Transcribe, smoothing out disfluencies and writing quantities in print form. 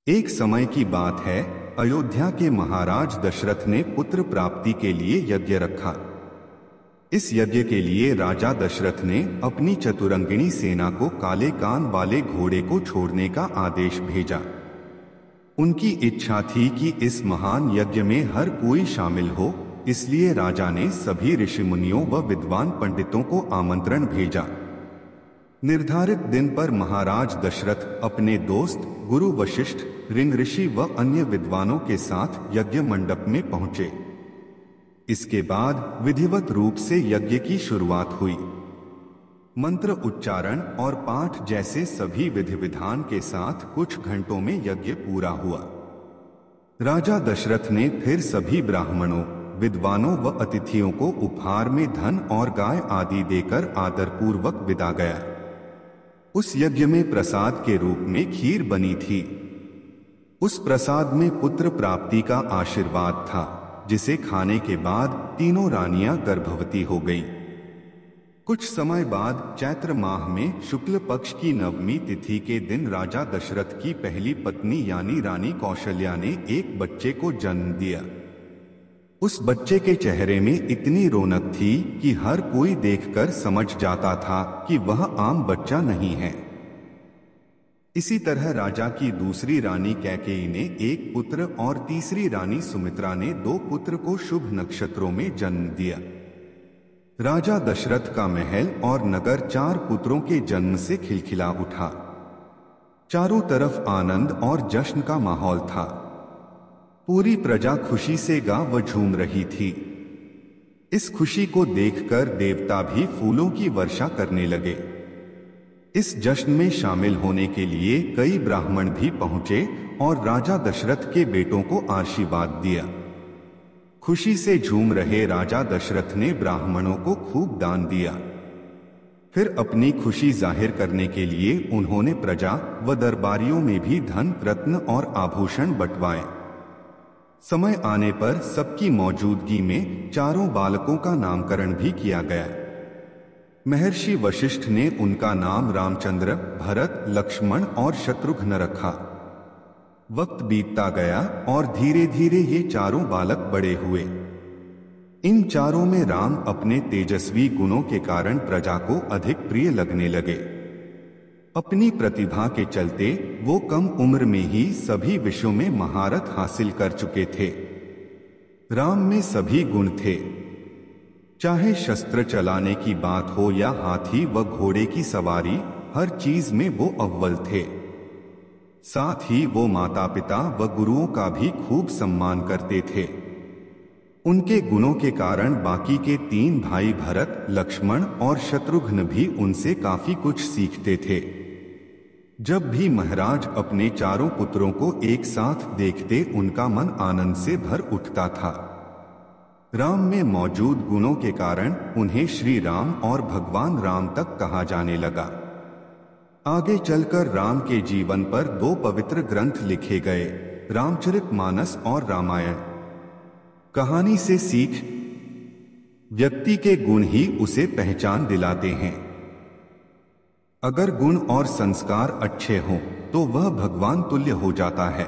एक समय की बात है। अयोध्या के महाराज दशरथ ने पुत्र प्राप्ति के लिए यज्ञ रखा। इस यज्ञ के लिए राजा दशरथ ने अपनी चतुरंगिणी सेना को काले कान वाले घोड़े को छोड़ने का आदेश भेजा। उनकी इच्छा थी कि इस महान यज्ञ में हर कोई शामिल हो, इसलिए राजा ने सभी ऋषिमुनियों व विद्वान पंडितों को आमंत्रण भेजा। निर्धारित दिन पर महाराज दशरथ अपने दोस्त गुरु वशिष्ठ, ऋग ऋषि व अन्य विद्वानों के साथ यज्ञ मंडप में पहुंचे। इसके बाद विधिवत रूप से यज्ञ की शुरुआत हुई। मंत्र उच्चारण और पाठ जैसे सभी विधि विधान के साथ कुछ घंटों में यज्ञ पूरा हुआ। राजा दशरथ ने फिर सभी ब्राह्मणों, विद्वानों व अतिथियों को उपहार में धन और गाय आदि देकर आदरपूर्वक विदा गया। उस यज्ञ में प्रसाद के रूप में खीर बनी थी। उस प्रसाद में पुत्र प्राप्ति का आशीर्वाद था, जिसे खाने के बाद तीनों रानियां गर्भवती हो गईं। कुछ समय बाद चैत्र माह में शुक्ल पक्ष की नवमी तिथि के दिन राजा दशरथ की पहली पत्नी यानी रानी कौशल्या ने एक बच्चे को जन्म दिया। उस बच्चे के चेहरे में इतनी रौनक थी कि हर कोई देखकर समझ जाता था कि वह आम बच्चा नहीं है। इसी तरह राजा की दूसरी रानी कैकेयी ने एक पुत्र और तीसरी रानी सुमित्रा ने 2 पुत्र को शुभ नक्षत्रों में जन्म दिया। राजा दशरथ का महल और नगर 4 पुत्रों के जन्म से खिलखिला उठा। चारों तरफ आनंद और जश्न का माहौल था। पूरी प्रजा खुशी से गा व झूम रही थी। इस खुशी को देखकर देवता भी फूलों की वर्षा करने लगे। इस जश्न में शामिल होने के लिए कई ब्राह्मण भी पहुंचे और राजा दशरथ के बेटों को आशीर्वाद दिया। खुशी से झूम रहे राजा दशरथ ने ब्राह्मणों को खूब दान दिया। फिर अपनी खुशी जाहिर करने के लिए उन्होंने प्रजा व दरबारियों में भी धन, रत्न और आभूषण बंटवाए। समय आने पर सबकी मौजूदगी में चारों बालकों का नामकरण भी किया गया। महर्षि वशिष्ठ ने उनका नाम रामचंद्र, भरत, लक्ष्मण और शत्रुघ्न रखा। वक्त बीतता गया और धीरे धीरे ये चारों बालक बड़े हुए। इन चारों में राम अपने तेजस्वी गुणों के कारण प्रजा को अधिक प्रिय लगने लगे। अपनी प्रतिभा के चलते वो कम उम्र में ही सभी विषयों में महारत हासिल कर चुके थे। राम में सभी गुण थे। चाहे शस्त्र चलाने की बात हो या हाथी व घोड़े की सवारी, हर चीज में वो अव्वल थे। साथ ही वो माता पिता व गुरुओं का भी खूब सम्मान करते थे। उनके गुणों के कारण बाकी के 3 भाई भरत, लक्ष्मण और शत्रुघ्न भी उनसे काफी कुछ सीखते थे। जब भी महाराज अपने चारों पुत्रों को एक साथ देखते, उनका मन आनंद से भर उठता था। राम में मौजूद गुणों के कारण उन्हें श्री राम और भगवान राम तक कहा जाने लगा। आगे चलकर राम के जीवन पर 2 पवित्र ग्रंथ लिखे गए, रामचरितमानस और रामायण। कहानी से सीख, व्यक्ति के गुण ही उसे पहचान दिलाते हैं। अगर गुण और संस्कार अच्छे हों तो वह भगवान तुल्य हो जाता है।